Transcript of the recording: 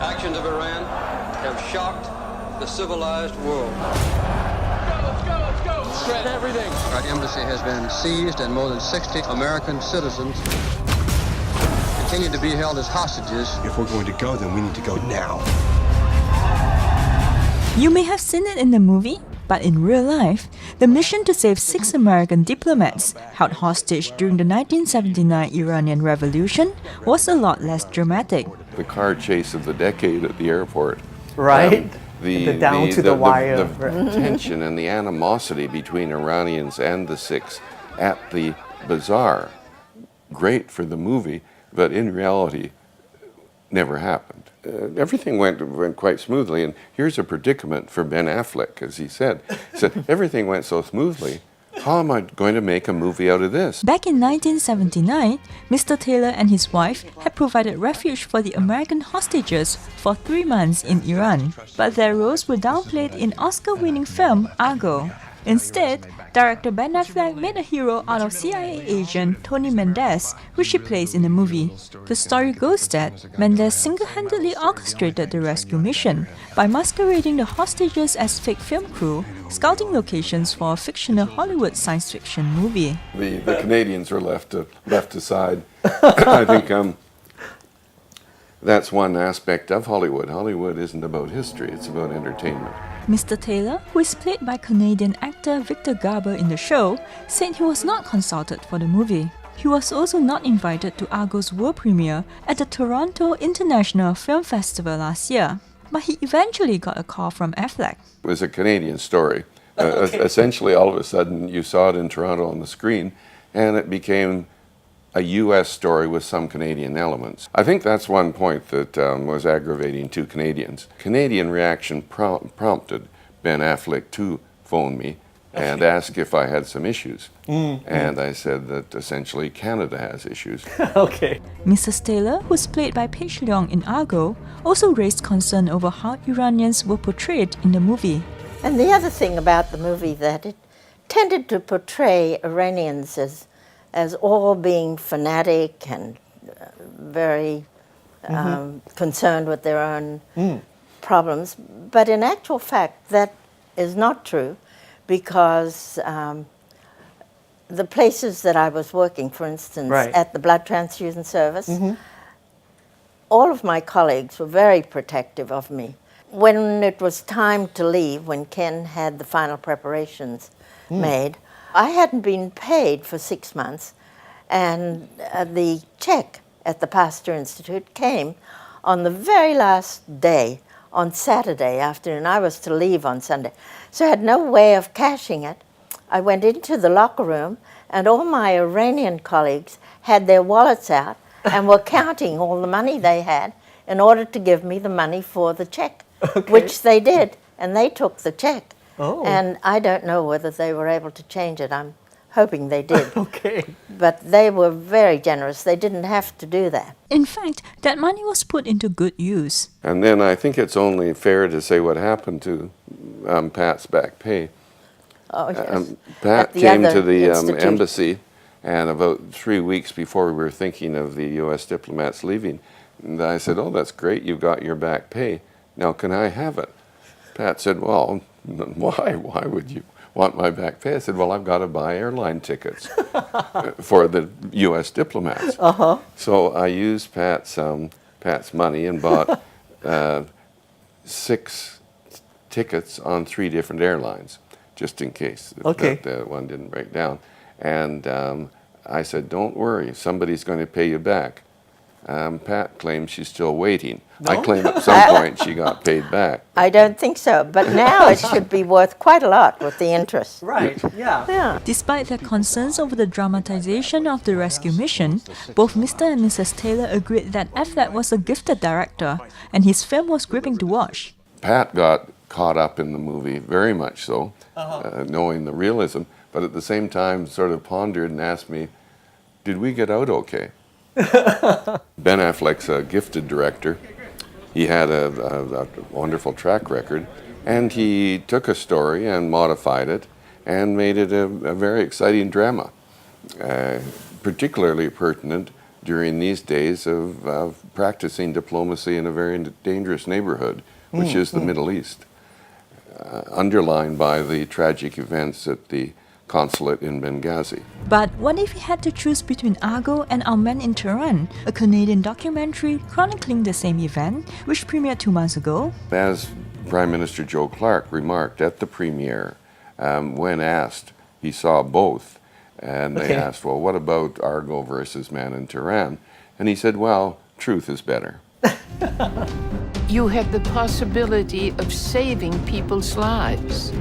actions of Iran have shocked the civilized world. Let's go! Shred everything! Our embassy has been seized and more than 60 American citizens continue to be held as hostages. If we're going to go, then we need to go now. You may have seen it in the movie, but in real life, the mission to save 6 American diplomats held hostage during the 1979 Iranian Revolution was a lot less dramatic. The car chase of the decade at the airport. Right? The down-to-the-wire. The tension and the animosity between Iranians and the 6 at the bazaar. Great for the movie, but in reality, never happened. Everything went quite smoothly, and here's a predicament for Ben Affleck, as he said, everything went so smoothly, how am I going to make a movie out of this? Back in 1979, Mr. Taylor and his wife had provided refuge for the American hostages for 3 months in Iran, but their roles were downplayed in Oscar-winning film Argo. Instead, director Ben Affleck made a hero out of CIA agent Tony Mendez, which he plays in the movie. The story goes that Mendez single-handedly orchestrated the rescue mission by masquerading the hostages as fake film crew, scouting locations for a fictional Hollywood science fiction movie. The Canadians were left aside. I think that's one aspect of Hollywood. Hollywood isn't about history, it's about entertainment. Mr. Taylor, who is played by Canadian actor Victor Garber in the show, said he was not consulted for the movie. He was also not invited to Argo's world premiere at the Toronto International Film Festival last year, but he eventually got a call from Affleck. It was a Canadian story. Essentially, all of a sudden, you saw it in Toronto on the screen, and it became a U.S. story with some Canadian elements. I think that's one point that was aggravating to Canadians. Canadian reaction prompted Ben Affleck to phone me and ask if I had some issues. And I said that essentially Canada has issues. Okay. Mrs. Taylor, who's played by Paige Leong in Argo, also raised concern over how Iranians were portrayed in the movie. And the other thing about the movie that it tended to portray Iranians as all being fanatic and very concerned with their own problems. But in actual fact, that is not true, because the places that I was working, for instance, at the blood transfusion service, all of my colleagues were very protective of me. When it was time to leave, when Ken had the final preparations made, I hadn't been paid for 6 months, and the check at the Pasteur Institute came on the very last day, on Saturday afternoon. I was to leave on Sunday, so I had no way of cashing it. I went into the locker room, and all my Iranian colleagues had their wallets out and were counting all the money they had in order to give me the money for the check, which they did, and they took the check. And I don't know whether they were able to change it. I'm hoping they did. But they were very generous. They didn't have to do that. In fact, that money was put into good use. And then I think it's only fair to say what happened to Pat's back pay. Pat came to the embassy, and about 3 weeks before we were thinking of the U.S. diplomats leaving, and I said, "Oh, that's great, you've got your back pay. Now, can I have it?" Pat said, "Well, why? Why would you want my back pay?" I said, "Well, I've got to buy airline tickets for the U.S. diplomats." So I used Pat's money and bought 6 tickets on 3 different airlines, just in case that one didn't break down. And I said, "Don't worry, somebody's going to pay you back." Pat claims she's still waiting. I claim at some point she got paid back. I don't think so, but now it should be worth quite a lot with the interest. Despite their concerns over the dramatization of the rescue mission, both Mr. and Mrs. Taylor agreed that Affleck was a gifted director, and his film was gripping to watch. Pat got caught up in the movie, very much so, knowing the realism, but at the same time sort of pondered and asked me, "Did we get out okay?" Ben Affleck's a gifted director. He had a wonderful track record, and he took a story and modified it and made it a very exciting drama, particularly pertinent during these days of practicing diplomacy in a very dangerous neighborhood, which is the Middle East, underlined by the tragic events at the consulate in Benghazi. But what if he had to choose between Argo and Our Men in Tehran, a Canadian documentary chronicling the same event, which premiered 2 months ago? As Prime Minister Joe Clark remarked at the premiere, when asked, he saw both, and they asked, well, what about Argo versus Man in Tehran? And he said, well, truth is better. You have the possibility of saving people's lives.